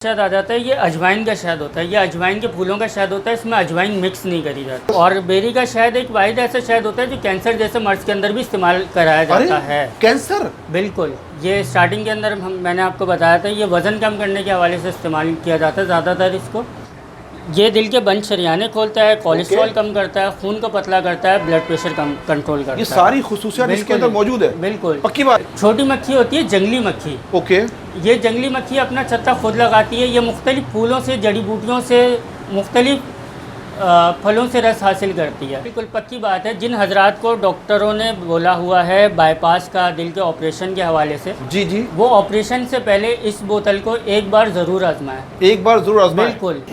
शहद आ जाता है, ये अजवाइन का शहद होता है। ये अजवाइन के फूलों का शहद होता है, इसमें अजवाइन मिक्स नहीं करी जाती। और बेरी का शहद एक वाहिद ऐसा शहद होता है जो कैंसर जैसे मर्ज के अंदर भी इस्तेमाल कराया जाता है। कैंसर? बिल्कुल। ये स्टार्टिंग के अंदर मैंने आपको बताया था, ये वज़न कम करने के हवाले से इस्तेमाल किया जाता है ज़्यादातर इसको। ये दिल के बंद शरियाने खोलता है, कोलेस्ट्रॉल कम करता है, खून को पतला करता है, ब्लड प्रेशर कम कंट्रोल करता है। ये सारी खुसूसियात इसके अंदर मौजूद है। बिल्कुल पक्की बात। छोटी मक्खी होती है जंगली मक्खी। ओके। ये जंगली मक्खी अपना छत्ता खुद लगाती है। ये मुख्तलिफ फूलों से, जड़ी बूटियों से, मुख्तलिफ फलों से रस हासिल करती है। बिल्कुल पक्की बात है। जिन हजरात को डॉक्टरों ने बोला हुआ है बाईपास का, दिल के ऑपरेशन के हवाले से, जी जी, वो ऑपरेशन से पहले इस बोतल को एक बार ज़रूर आजमाएं। एक बार ज़रूर आजमाएं। बिल्कुल।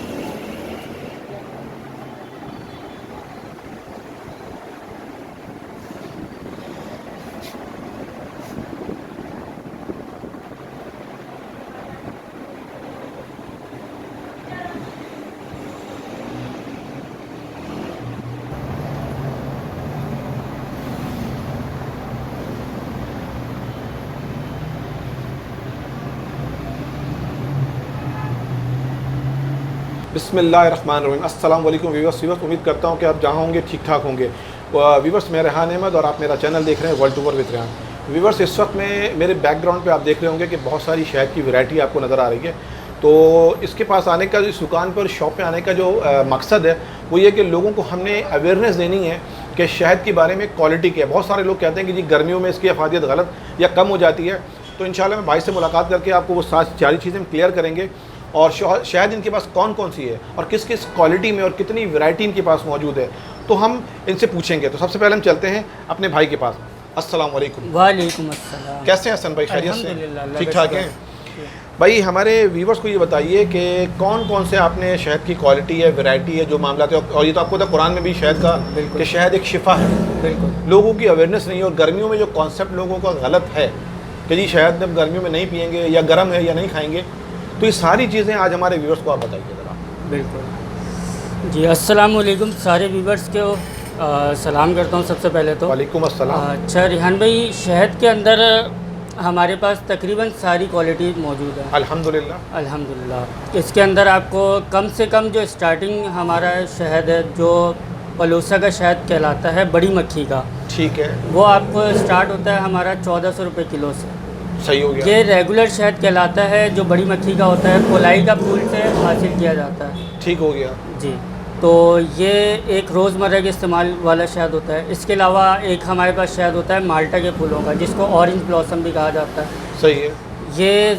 बिस्मिल्लाहिर्रहमानिर्रहीम। अस्सलाम वालेकुम व्यूअर्स। उम्मीद करता हूँ कि आप जहाँ होंगे ठीक ठाक होंगे। व्यूअर्स, मैं रेहान अहमद और आप मेरा चैनल देख रहे हैं world tour with Rehan. Viewers, इस वक्त में मेरे बैकग्राउंड पे आप देख रहे होंगे कि बहुत सारी शहद की वैरायटी आपको नज़र आ रही है। तो इसके पास आने का, इस दुकान पर, शॉप पे आने का जो मकसद है वो ये कि लोगों को हमने अवेयरनेस देनी है कि शहद के बारे में क्वालिटी क्या है। बहुत सारे लोग कहते हैं कि जी गर्मियों में इसकी अफादियत गलत या कम हो जाती है। तो इंशाल्लाह मैं भाई से मुलाकात करके आपको वो सारी चीज़ें क्लियर करेंगे और शहद इनके पास कौन कौन सी है और किस किस क्वालिटी में और कितनी वैरायटी इनके पास मौजूद है, तो हम इनसे पूछेंगे। तो सबसे पहले हम चलते हैं अपने भाई के पास। अस्सलाम वालेकुम। वालेकुम अस्सलाम। कैसे हैं हसन भाई? खैरियत से? अल्हम्दुलिल्लाह, ठीक ठाक हैं भाई। हमारे व्यूवर्स को ये बताइए कि कौन कौन से आपने शहद की क्वालिटी है, वैरायटी है, जो मामला है। और ये तो आपको पता कुरान में भी शहद का कि शहद एक शिफा है। बिल्कुल। लोगों की अवेयरनेस नहीं है और गर्मियों में जो कॉन्सेप्ट लोगों का गलत है कि जी शहद जब गर्मियों में नहीं पियेंगे या गर्म है या नहीं खाएंगे, तो ये सारी चीज़ें आज हमारे व्यूवर्स को आप बताइए ज़रा। बिल्कुल जी। अस्सलाम वालेकुम सारे व्यूवर्स को सलाम करता हूँ सबसे पहले तो। वालेकुम अस्सलाम। अच्छा रिहान भाई, शहद के अंदर हमारे पास तकरीबन सारी क्वालिटी मौजूद है अल्हम्दुलिल्लाह। अल्हम्दुलिल्लाह। इसके अंदर आपको कम से कम जो स्टार्टिंग हमारा शहद है, जो पलोसा का शहद कहलाता है, बड़ी मक्खी का, ठीक है, वो आपको स्टार्ट होता है हमारा 1400 रुपये किलो से। सही हो गया। ये रेगुलर शहद कहलाता है, जो बड़ी मक्खी का होता है, कोलाई का फूल से हासिल किया जाता है। ठीक हो गया जी। तो ये एक रोज़मर्रा के इस्तेमाल वाला शहद होता है। इसके अलावा एक हमारे पास शहद होता है माल्टा के फूलों का, जिसको ऑरेंज ब्लॉसम भी कहा जाता है। सही है। ये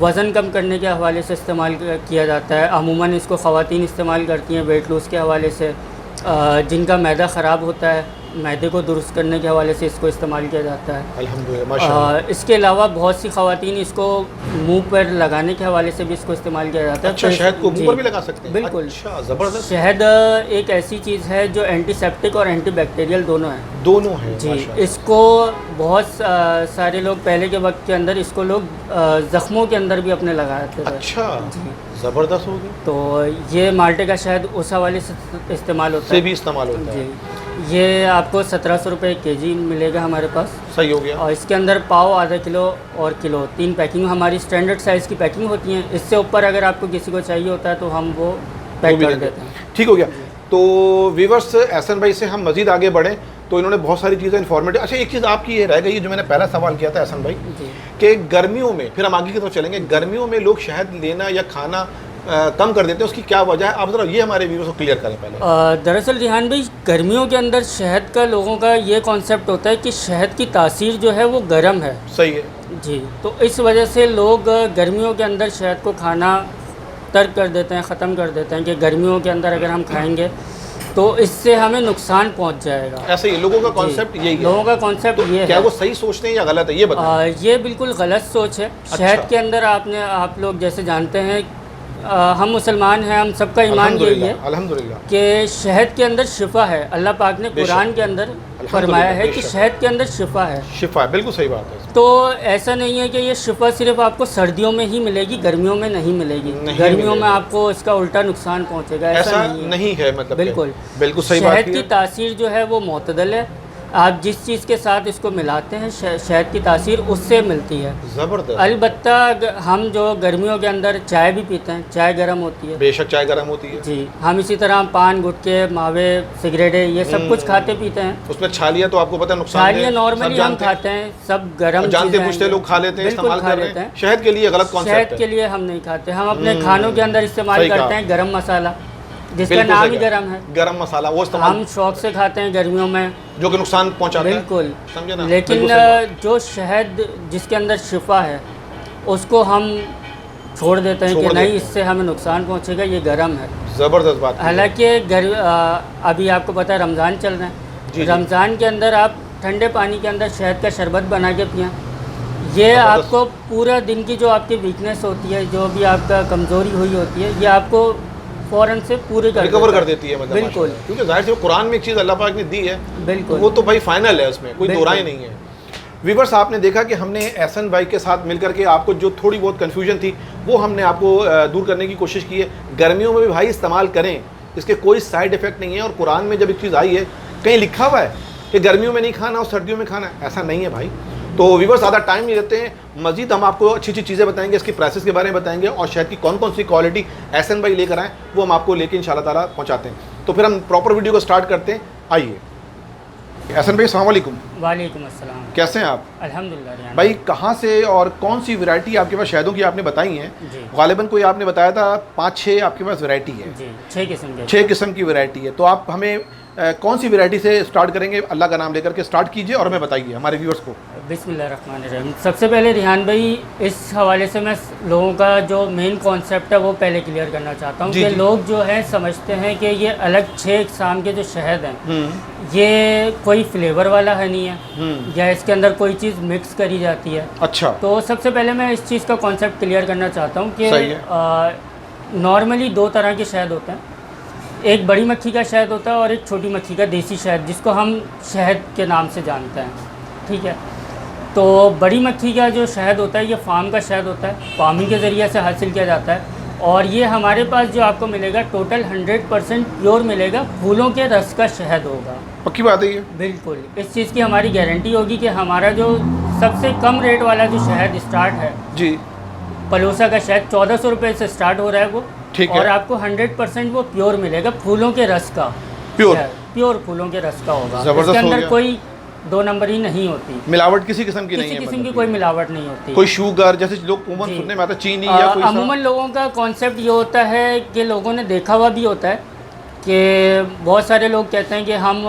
वज़न कम करने के हवाले से इस्तेमाल किया जाता है। अमूमन इसको ख़वातीन इस्तेमाल करती हैं वेट लूज़ के हवाले से। जिनका मैदा ख़राब होता है, मैदे को दुरुस्त करने के हवाले से इसको इस्तेमाल किया जाता है। अल्हम्दुलिल्लाह, माशाअल्लाह। इसके अलावा बहुत सी ख़वातीन इसको मुंह पर लगाने के हवाले से भी इसको इस्तेमाल किया जाता है। अच्छा, शहद को मुंह पर भी लगा सकते हैं? बिल्कुल। अच्छा, ज़बरदस्त। शहद एक ऐसी चीज़ है जो एंटीसेप्टिक और एंटीबैक्टीरियल दोनों है। दोनों है जी। इसको बहुत सारे लोग पहले के वक्त के अंदर इसको लोग ज़ख्मों के अंदर भी अपने लगाते थे। अच्छा, जी। ज़बरदस्त हो गया। तो ये माल्टे का शहद उस हवाले से इस्तेमाल होता है। भी इस्तेमाल होता है। जी। ये आपको 1700 रुपये केजी मिलेगा हमारे पास। सही हो गया। और इसके अंदर पाव, आधा किलो और किलो, 3 पैकिंग हमारी स्टैंडर्ड साइज़ की पैकिंग होती हैं। इससे ऊपर अगर आपको किसी को चाहिए होता है तो हम वो पैक कर देते हैं। ठीक हो गया। तो व्यूअर्स, एहसन भाई से हम मज़ीद आगे बढ़ें तो इन्होंने बहुत सारी चीज़ें इन्फॉर्मेटिव। अच्छा, एक चीज़ आपकी ये रह गई जो मैंने पहला सवाल किया था एहसन भाई, कि गर्मियों में, फिर हम आगे की तरफ चलेंगे, गर्मियों में लोग शहद लेना या खाना कम कर देते हैं, उसकी क्या वजह है? आप ज़रा ये हमारे व्यूअर्स को क्लियर करें पहले। दरअसल रिहान भाई, गर्मियों के अंदर शहद का लोगों का ये कॉन्सेप्ट होता है कि शहद की तासीर जो है वो गर्म है। सही है जी। तो इस वजह से लोग गर्मियों के अंदर शहद को खाना तर्क कर देते हैं, ख़त्म कर देते हैं कि गर्मियों के अंदर अगर हम खाएंगे तो इससे हमें नुकसान पहुंच जाएगा। ऐसे ही लोगों का कॉन्सेप्ट यही है। लोगों का कॉन्सेप्ट ये है। क्या वो सही सोचते हैं या गलत है, ये बताएं। ये बिल्कुल गलत सोच है। शहद के अंदर आप लोग जैसे जानते हैं, हम मुसलमान हैं, हम सबका ईमान यही है अल्हम्दुलिल्लाह कि शहद के अंदर शिफा है। अल्लाह पाक ने कुरान के अंदर फरमाया है कि शहद के अंदर शिफा है। शिफा है, बिल्कुल सही बात है। तो ऐसा नहीं है कि ये शिफा सिर्फ आपको सर्दियों में ही मिलेगी, गर्मियों में नहीं मिलेगी। गर्मियों में आपको इसका उल्टा नुकसान पहुंचेगा। ऐसा नहीं है मतलब। बिल्कुल बिल्कुल सही बात है। शहद की तासीर जो है वो मोतदल है। आप जिस चीज़ के साथ इसको मिलाते हैं शहद की तासीर उससे मिलती है। ज़बरदस्त। अलबत्ता हम जो गर्मियों के अंदर चाय भी पीते हैं, चाय गर्म होती है। बेशक चाय गर्म होती है जी। हम इसी तरह पान गुटके मावे सिगरेटें ये सब कुछ खाते पीते हैं। उसमें छालियाँ तो आपको पता है नुकसान छालियाँ नॉर्मली हम खाते हैं, सब गर्म जानते पूछते लोग खा लेते हैं, इस्तेमाल कर रहे हैं। शहद के लिए गलत कॉन्सेप्ट है। शहद के लिए हम नहीं खाते, हम अपने खानों के अंदर इस्तेमाल करते हैं गरम मसाला, जिसका नाम ही गरम है। गरम मसाला वो इस्तेमाल हम शौक से खाते हैं गर्मियों में, जो कि नुकसान पहुंचाता है। बिल्कुल, समझे ना। लेकिन जो शहद जिसके अंदर शिफा है उसको हम छोड़ देते हैं कि नहीं इससे हमें नुकसान पहुंचेगा, ये गर्म है। ज़बरदस्त बात। हालांकि अभी आपको पता है रमज़ान चल रहा है, रमज़ान के अंदर आप ठंडे पानी के अंदर शहद का शरबत बना के पिएं, ये आपको पूरा दिन की जो आपकी वीकनेस होती है, जो भी आपका कमज़ोरी हुई होती है, ये आपको फ़ौरन से पूरी रिकवर कर देती है। मतलब बिल्कुल, क्योंकि जाहिर से कुरान में एक चीज़ अल्लाह पाक ने दी है, बिल्कुल वो तो भाई फाइनल है, उसमें कोई दो राय नहीं है। व्यूअर्स, आपने देखा कि हमने एहसन भाई के साथ मिलकर के आपको जो थोड़ी बहुत कन्फ्यूजन थी वो हमने आपको दूर करने की कोशिश की है। गर्मियों में भी भाई इस्तेमाल करें, इसके कोई साइड इफ़ेक्ट नहीं है। और कुरान में जब एक चीज़ आई है, कहीं लिखा हुआ है कि गर्मियों में नहीं खाना और सर्दियों में खाना, ऐसा नहीं है भाई। तो व्यूअर्स, ज़्यादा टाइम नहीं देते हैं, मज़ीद हम आपको अच्छी अच्छी चीज़ें बताएंगे, इसकी प्राइसेस के बारे में बताएंगे और शहद की कौन कौन सी क्वालिटी एहसन भाई लेकर आएँ वो हम आपको लेके इंशाल्लाह ताला पहुँचाते हैं। तो फिर हम प्रॉपर वीडियो को स्टार्ट करते हैं। आइए एहसन भाई, अस्सलाम वालेकुम। वालेकुम अस्सलाम। कैसे हैं आप? अल्हम्दुलिल्लाह। भाई कहाँ से और कौन सी वैरायटी आपके पास शहदों की आपने बताई हैं? गालिबन कोई आपने बताया था 5-6 आपके पास वैरायटी है। जी, 6 किस्म की वैरायटी है। तो आप हमें कौन सी वैरायटी से स्टार्ट करेंगे? अल्लाह का नाम लेकर के स्टार्ट कीजिए और हमें बताइए हमारे व्यूअर्स को। बिस्मिल्लाहिर्रहमानिर्रहीम। सबसे पहले रिहान भाई, इस हवाले से मैं लोगों का जो मेन कॉन्सेप्ट है वो पहले क्लियर करना चाहता हूँ कि लोग जो है समझते हैं कि ये अलग 6 इक़साम के जो शहद हैं ये कोई फ्लेवर वाला है नहीं है या इसके अंदर कोई चीज़ मिक्स करी जाती है। अच्छा। तो सबसे पहले मैं इस चीज़ का कॉन्सेप्ट क्लियर करना चाहता हूँ कि नॉर्मली 2 तरह के शहद होते हैं, एक बड़ी मक्खी का शहद होता है और एक छोटी मक्खी का देसी शहद, जिसको हम शहद के नाम से जानते हैं। ठीक है, तो बड़ी मक्खी का जो शहद होता है ये फार्म का शहद होता है, फार्मिंग के ज़रिए से हासिल किया जाता है और ये हमारे पास जो आपको मिलेगा टोटल 100% प्योर मिलेगा, फूलों के रस का शहद होगा। पक्की बात है ये? बिल्कुल, इस चीज़ की हमारी गारंटी होगी कि हमारा जो सबसे कम रेट वाला जो शहद स्टार्ट है जी, पलोसा का शहद 1400 रुपये से स्टार्ट हो रहा है वो। ठीक है। और आपको 100% वो प्योर मिलेगा, फूलों के रस का, प्योर फूलों के रस का होगा। इसके अंदर कोई 2 नंबर ही नहीं होती, मिलावट किसी किस्म की नहीं है, किसी किस्म की कोई मिलावट नहीं होती। कोई शुगर जैसे लोग सुनने में आता है चीनी या कोई अमूमन लोगों का कॉन्सेप्ट ये होता है कि लोगों ने देखा हुआ भी होता है कि बहुत सारे लोग कहते हैं कि हम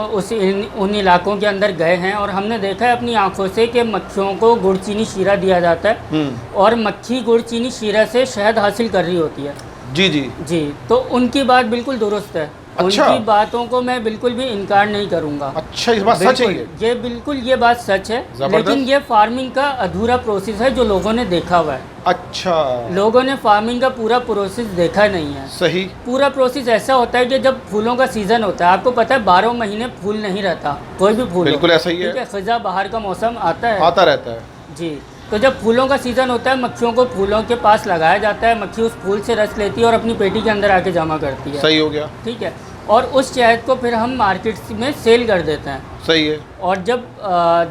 उन इलाकों के अंदर गए हैं और हमने देखा है अपनी आंखों से कि मक्खियों को गुड़ चीनी शीरा दिया जाता है और मक्खी गुड़ चीनी शीरा से शहद हासिल कर रही होती है। जी जी जी, तो उनकी बात बिल्कुल दुरुस्त है। अच्छा। उनकी बातों को मैं बिल्कुल भी इनकार नहीं करूंगा। अच्छा, इस बात सच है ये बिल्कुल ये बात सच है, लेकिन ये फार्मिंग का अधूरा प्रोसेस है जो लोगों ने देखा हुआ है। अच्छा, लोगों ने फार्मिंग का पूरा प्रोसेस देखा नहीं है। सही। पूरा प्रोसेस ऐसा होता है कि जब फूलों का सीजन होता है, आपको पता है 12 महीने फूल नहीं रहता, कोई भी फूल। बिल्कुल ऐसा ही है। खिज़ा बाहर का मौसम आता रहता है जी। तो जब फूलों का सीज़न होता है, मक्खियों को फूलों के पास लगाया जाता है, मक्खी उस फूल से रस लेती है और अपनी पेटी के अंदर आके जमा करती है। सही हो गया। ठीक है, और उस शहद को फिर हम मार्केट में सेल कर देते हैं। सही है। और जब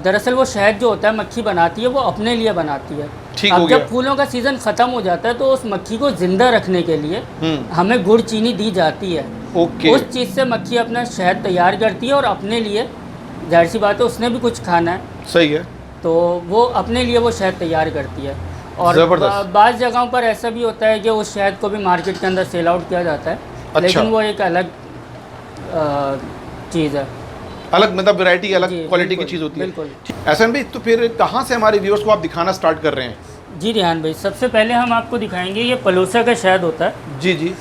दरअसल वो शहद जो होता है मक्खी बनाती है वो अपने लिए बनाती है। ठीक हो गया। जब फूलों का सीज़न ख़त्म हो जाता है तो उस मक्खी को ज़िंदा रखने के लिए हमें गुड़ चीनी दी जाती है। ओके। उस चीज़ से मक्खी अपना शहद तैयार करती है और अपने लिए, जाहिर सी बात है उसने भी कुछ खाना है। सही है, तो वो अपने लिए वो शहद तैयार करती है। और बाज़ जगहों पर ऐसा भी होता है कि उस शहद को भी मार्केट के अंदर सेल आउट किया जाता है। अच्छा। लेकिन वो एक अलग चीज़ है, अलग मतलब वैरायटी, अलग क्वालिटी की चीज़ होती है। बिल्कुल। एहसन भाई, तो फिर कहाँ से हमारे व्यूअर्स को आप दिखाना स्टार्ट कर रहे हैं? जी रिहान भाई, सबसे पहले हम आपको दिखाएंगे ये पलोसा का शहद होता है। जी जी,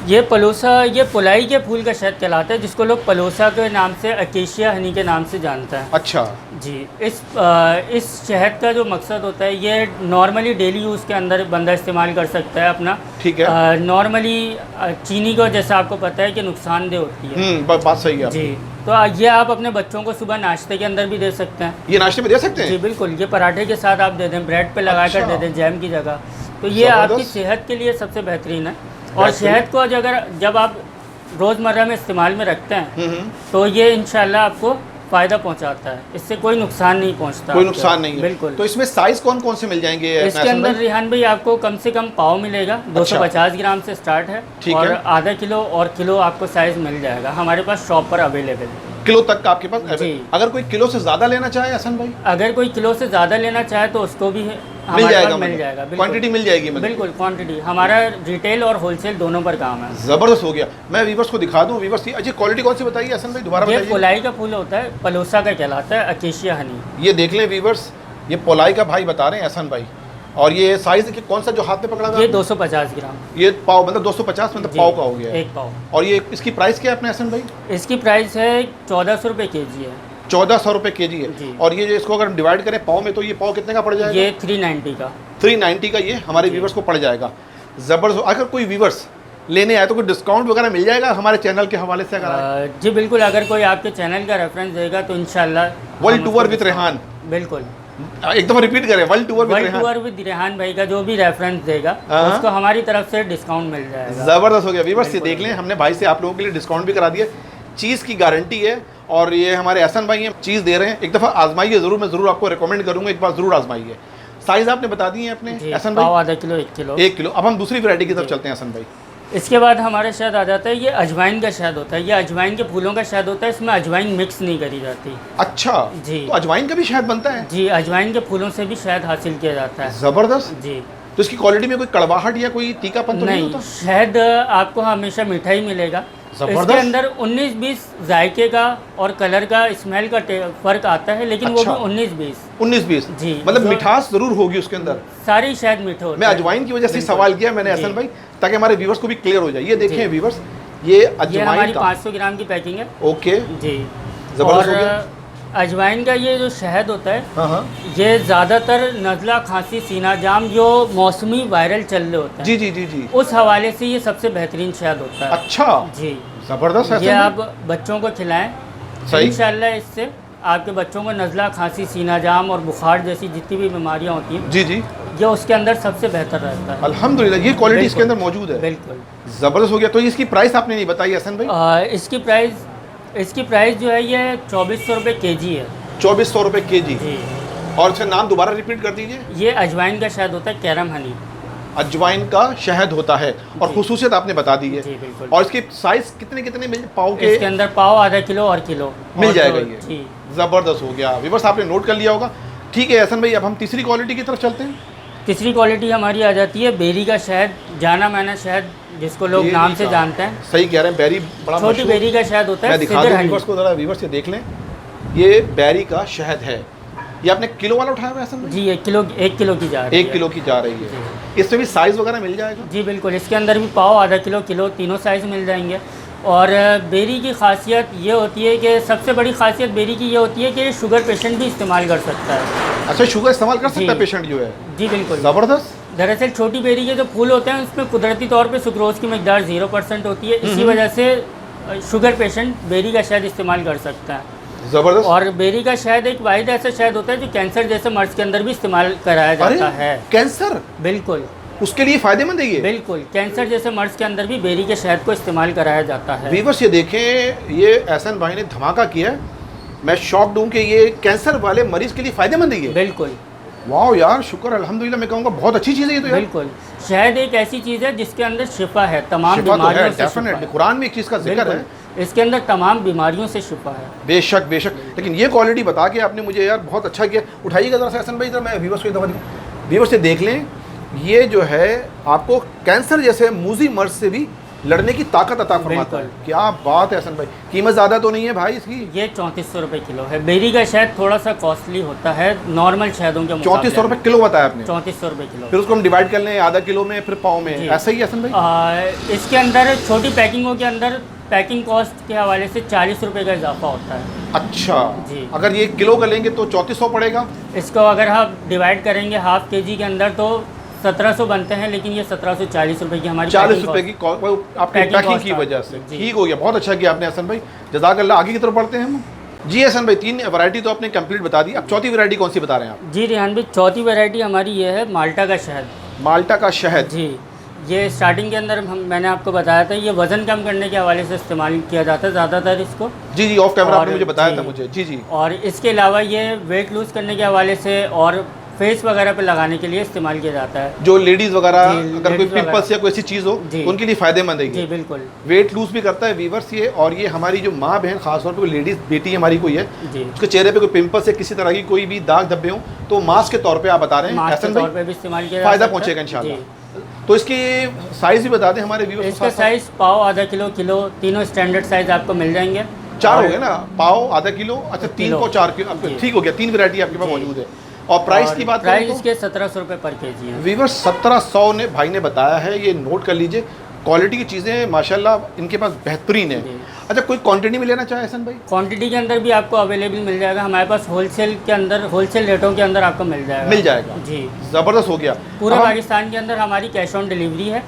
ये पलोसा, ये पुलाई के फूल का शहद कहलाता है, जिसको लोग पलोसा के नाम से, अकेशिया हनी के नाम से जानता है। अच्छा जी। इस शहद का जो मकसद होता है, ये नॉर्मली डेली यूज़ के अंदर बंदा इस्तेमाल कर सकता है अपना। ठीक है। नॉर्मली चीनी को जैसा आपको पता है कि नुकसानदेह होती है। बात सही है जी। तो ये आप अपने बच्चों को सुबह नाश्ते के अंदर भी दे सकते हैं। ये नाश्ते में दे सकते हैं? जी बिल्कुल, ये पराठे के साथ आप दे दें, ब्रेड पे लगा कर दे दें जैम की जगह, तो ये आपकी सेहत के लिए सबसे बेहतरीन है। और शहद को जब आप रोज़मर्रा में इस्तेमाल में रखते हैं तो ये इंशाल्लाह आपको फ़ायदा पहुंचाता है, इससे कोई नुकसान नहीं पहुंचता। कोई नुकसान नहीं है। बिल्कुल। तो इसमें साइज़ कौन कौन से मिल जाएंगे इसके अंदर रिहान भाई आपको कम से कम पाव मिलेगा, 250 ग्राम से स्टार्ट है, ठीक और है। आधा किलो और किलो आपको साइज़ मिल जाएगा हमारे पास शॉप पर अवेलेबल है। किलो तक का आपके पास जी। अगर कोई किलो से ज़्यादा लेना चाहे हसन भाई, अगर कोई किलो से ज़्यादा लेना चाहे तो उसको भी मिल हमारे जाएगा, पास मिल जाएगा। क्वांटिटी मिल जाएगी मतलब। बिल्कुल क्वांटिटी, हमारा रिटेल और होलसेल दोनों पर काम है। ज़बरदस्त हो गया। मैं वीवर्स को दिखा दूँ, वीवर्स की अच्छी क्वालिटी कौन सी बताइए हसन भाई, दोबारा ये बताइए। पोलाई का फूल होता है, पलोसा का कहलाता है, अकेशिया हनी। ये देख लें वीवर्स, ये पोलाई का भाई बता रहे हैं हसन भाई। और ये साइज़ कौन सा जो हाथ में पकड़ा हुआ ये है? 250 ग्राम। ये पाव मतलब 250 मतलब जी, पाव का हो गया है। एक पाव। और ये इसकी प्राइस क्या है अपने हसन भाई? इसकी प्राइस है 1400 रुपये केजी है। 1400 रुपये केजी जी। है। और ये जो इसको अगर हम डिवाइड करें पाव में, तो ये पाव कितने का पड़ जाएगा? ये 390 का। 390 का ये हमारे जी। व्यूवर्स को पड़ जाएगा। ज़बरदस्त। अगर कोई व्यूवर्स लेने आए तो कोई डिस्काउंट वगैरह मिल जाएगा हमारे चैनल के हवाले से? अगर जी बिल्कुल, अगर कोई आपके चैनल का रेफरेंस देगा तो इंशाल्लाह वर्ल्ड टूर विद रेहान, बिल्कुल एक दफ़ा रिपीट करें, world tour with world Rehan. Tour with Rehan भाई का जो भी रेफरेंस देगा हाँ। उसको हमारी तरफ से डिस्काउंट मिल जाएगा। ज़बरदस्त हो गया व्यूवर्स। ये बिल्कुल। देख लें, हमने भाई से आप लोगों के लिए डिस्काउंट भी करा दिया, चीज़ की गारंटी है। और ये हमारे एहसन भाई हैं, चीज़ दे रहे हैं, एक दफ़ा आजमाइए ज़रूर। मैं ज़रूर आपको रिकमेंड करूँगा, एक बार ज़रूर आजमाइए। साइज़ आपने बता दिए हैं अपने जी, एहसन पाव भाई? आधा किलो, 1 किलो। 1 किलो। अब हम दूसरी वैरायटी की तरफ जी। चलते हैं एहसन भाई। इसके बाद हमारे शहद आ जाता है, ये अजवाइन का शहद होता है। ये अजवाइन के फूलों का शहद होता है, इसमें अजवाइन मिक्स नहीं करी जाती। अच्छा जी। तो अजवाइन का भी शहद बनता है? जी, अजवाइन के फूलों से भी शहद हासिल किया जाता है। ज़बरदस्त। जी। तो इसकी क्वालिटी में कोई कड़वाहट या कोई तीखापन तो नहीं नहीं, होता? शहद आपको हमेशा मीठा ही मिलेगा। जबरदस्त। इसके अंदर 19-20 जायके का और कलर का, स्मेल का फ़र्क आता है, लेकिन अच्छा। वो भी 19-20। 19-20 जी। मतलब जो- मिठास जरूर होगी उसके अंदर। सारी शहद मीठे होते मैं हैं। अजवाइन की वजह से बिल्कुल। सवाल किया मैंने जी। अहसन भाई, ताकि हमारे व्यूवर्स को भी क्लियर हो जाए। ये देखें जी। व्यूवर्स, ये ये अजवाइन हमारी का 500 ग्राम की पैकिंग है। ओके, जी। जबरदस्त हो और गया। अजवाइन का ये जो शहद होता है, हाँ हाँ ये ज़्यादातर नज़ला, खांसी, सीना जाम जो मौसमी वायरल चल रहे होता है, जी जी जी जी। उस हवाले से ये सबसे बेहतरीन शहद होता है। अच्छा, जी। जबरदस्त है ये अहसन आप बच्चों को खिलाएं, सही। इंशाल्लाह इससे आपके बच्चों को नज़ला, खांसी, सीना जाम और बुखार जैसी जितनी भी बीमारियां होती हैं, जी जी। ये उसके अंदर सबसे बेहतर रहता है। अल्हम्दुलिल्लाह, ये क्वालिटी इसके बिल्कुल। अंदर मौजूद है। बिल्कुल। जबरदस्त हो गया। तो इसकी प्राइस आपने नहीं बताई अहसन भाई? इसकी प्राइस जो है ये 2400 रुपये केजी है। 2400 रुपये केजी। जी। और इसका नाम दोबारा रिपीट कर दीजिए। ये अजवाइन का शहद होता है, कैरम हनी। अजवाइन का शहद होता है, और जी। खुसूसियत आपने बता दी है। जी बिल्कुल। और इसके साइज कितने कितने मिल पाव के? इसके अंदर पाव, आधा किलो और किलो मिल और जाएगा जो- ये। जी। ज़बरदस्त हो गया। व्यूअर्स आपने नोट कर लिया होगा। ठीक है एहसन भाई, अब हम तीसरी क्वालिटी की तरफ चलते हैं। तीसरी क्वालिटी हमारी आ जाती है बेरी का शहद, जाना माना शहद जिसको लोग बेरी नाम से का। जानते हैं। सही कह रहे हैं, बेरी बड़ा छोटी मशहूर। बेरी का शहद होता मैं है, दिखा सिदर दूं हनी। व्यूअर्स को, ज़रा व्यूअर्स ये देख लें। ये बेरी का शहद है। ये आपने किलो वाला उठाया हुआ है एहसन भाई? जी, 1 किलो की जा रही है। 1 किलो की जा रही है। इसमें भी साइज़ वगैरह मिल जाएगा? जी बिल्कुल, इसके अंदर भी पाव, आधा किलो, किलो तीनों साइज़ मिल जाएंगे। और बेरी की खासियत ये होती है कि सबसे बड़ी खासियत बेरी की ये होती है कि शुगर पेशेंट भी इस्तेमाल कर सकता है। अच्छा, शुगर इस्तेमाल कर सकता है जी। पेशेंट जो है? जी बिल्कुल। ज़बरदस्त। दरअसल छोटी बेरी के जो फूल होते हैं उसमें कुदरती तौर पे सुक्रोज की मकदार 0% होती है, इसी वजह से शुगर पेशेंट बेरी का शहद इस्तेमाल कर सकता है। ज़बरदस्त। और बेरी का शहद एक वाहिद ऐसा शहद होता है जो कैंसर जैसे मर्ज के अंदर भी इस्तेमाल कराया जाता है। कैंसर, बिल्कुल उसके लिए फ़ायदेमंद है ये? बिल्कुल, कैंसर जैसे मर्ज के अंदर भी बेरी के शहद को इस्तेमाल कराया जाता है। व्यूअर्स ये देखें, ये एहसन भाई ने धमाका किया है। मैं शॉक्ड हूँ कि ये कैंसर वाले मरीज के लिए फ़ायदेमंद है ये। बिल्कुल वाह यार, शुक्र अल्हम्दुलिल्लाह, मैं कहूँगा बहुत अच्छी चीज़ है ये तो यार। बिल्कुल। शहद एक ऐसी चीज़ है जिसके अंदर शिफा है, तमाम शिफा तो है, बीमारियों से शिफा डेफिनेटली। है। कुरान में एक चीज़ का जिक्र है। बिल्कुल, इसके अंदर तमाम बीमारियों से शिफा है। बेशक बेशक, लेकिन ये क्वालिटी बता के आपने मुझे यार बहुत अच्छा किया। उठाइएगा ज़रा सा एहसन भाई, जरा मैं व्यूअर्स को एक दफ़ा दिखाऊं। व्यूअर्स से देख लें, ये जो है आपको कैंसर जैसे मूजी मर्ज से भी लड़ने की ताकत अता फरमाता है। बिल्कुल। क्या बात है एहसन भाई। कीमत ज़्यादा तो नहीं है भाई इसकी? ये 3400 रुपये किलो है। बेरी का शहद थोड़ा सा कॉस्टली होता है नॉर्मल शहदों के मुकाबले। 3400 रुपये किलो बताया आपने? 3400 रुपये किलो। फिर उसको हम डिवाइड कर लें आधा किलो में, फिर पाव में, जी। ऐसा ही एहसन भाई? इसके अंदर छोटी पैकिंगों के अंदर पैकिंग कॉस्ट के हवाले से 40 रुपये का इजाफा होता है। अच्छा जी। अगर ये किलो का लेंगे तो 3400 पड़ेगा। इसको अगर आप डिवाइड करेंगे हाफ केजी के अंदर तो 1700 बनते हैं, लेकिन ये 1740 रुपये की हमारी 40 रुपये की आपकी पैकिंग पैकिंग कॉस्ट की वजह से। जी। ठीक हो गया, बहुत अच्छा किया आपने एहसन भाई, जज़ाकल्लाह। आगे की तरफ बढ़ते हैं हम। जी एहसन भाई, 3 वैरायटी तो आपने कंप्लीट बता दी, अब चौथी वैरायटी कौन सी बता रहे हैं आप? जी रिहान भाई, चौथी वैरायटी हमारी ये है माल्टा का शहद। माल्टा का शहद। जी, ये स्टार्टिंग के अंदर मैंने आपको बताया था, ये वज़न कम करने के हवाले से इस्तेमाल किया जाता है ज़्यादातर इसको। जी जी, ऑफ कैमरा आपने मुझे बताया था जी। मुझे। जी जी। और इसके अलावा ये वेट लूज़ करने के हवाले से और फेस वगैरह पे लगाने के लिए इस्तेमाल किया जाता है। जो लेडीज़ वगैरह जी, अगर कोई लेडीज़ पिंपल्स वगैरह। या कोई ऐसी चीज़ हो जी। तो उनके लिए फ़ायदेमंद है जी ये। बिल्कुल। वेट लूज भी करता है वीवर्स ये। और ये हमारी जो माँ बहन खासतौर पे कोई लेडीज़ बेटी हमारी कोई है, जी, उसके चेहरे पे कोई पिंपल्स या किसी तरह की कोई भी दाग धब्बे हो तो मास्क के तौर पे आप बता रहे हैं मास्क के एहसन तौर भाई, पे भी इस्तेमाल किया जा फ़ायदा सकता है। पहुँचेगा जी। इंशाल्लाह। तो इसकी साइज़ भी बता दें हमारे व्यूअर्स इसका साइज़ पाव, आधा किलो, किलो, तीनों स्टैंडर्ड साइज़ आपको मिल जाएंगे। चार और हो गए ना, पाव, आधा किलो, अच्छा 3 किलो। पाव 4 किलो, जी। ठीक हो गया, 3 वैरायटी आपके पास जी। मौजूद है। और प्राइस की बात प्राइस करें इसके 1700 रुपये पर केजी है। वीवर्स 1700 ने भाई ने बताया है, ये नोट कर लीजिए। क्वालिटी की चीज़ें माशाल्लाह इनके पास बेहतरीन है। जी। अच्छा, कोई क्वांटिटी में लेना चाहे एहसन भाई? क्वांटिटी के अंदर भी आपको अवेलेबल मिल जाएगा हमारे पास, होलसेल के अंदर, होलसेल रेटों के अंदर आपको मिल जाएगा। मिल जाएगा। जी। ज़बरदस्त हो गया। पूरे अब हम- पाकिस्तान के अंदर हमारी कैश ऑन डिलीवरी है।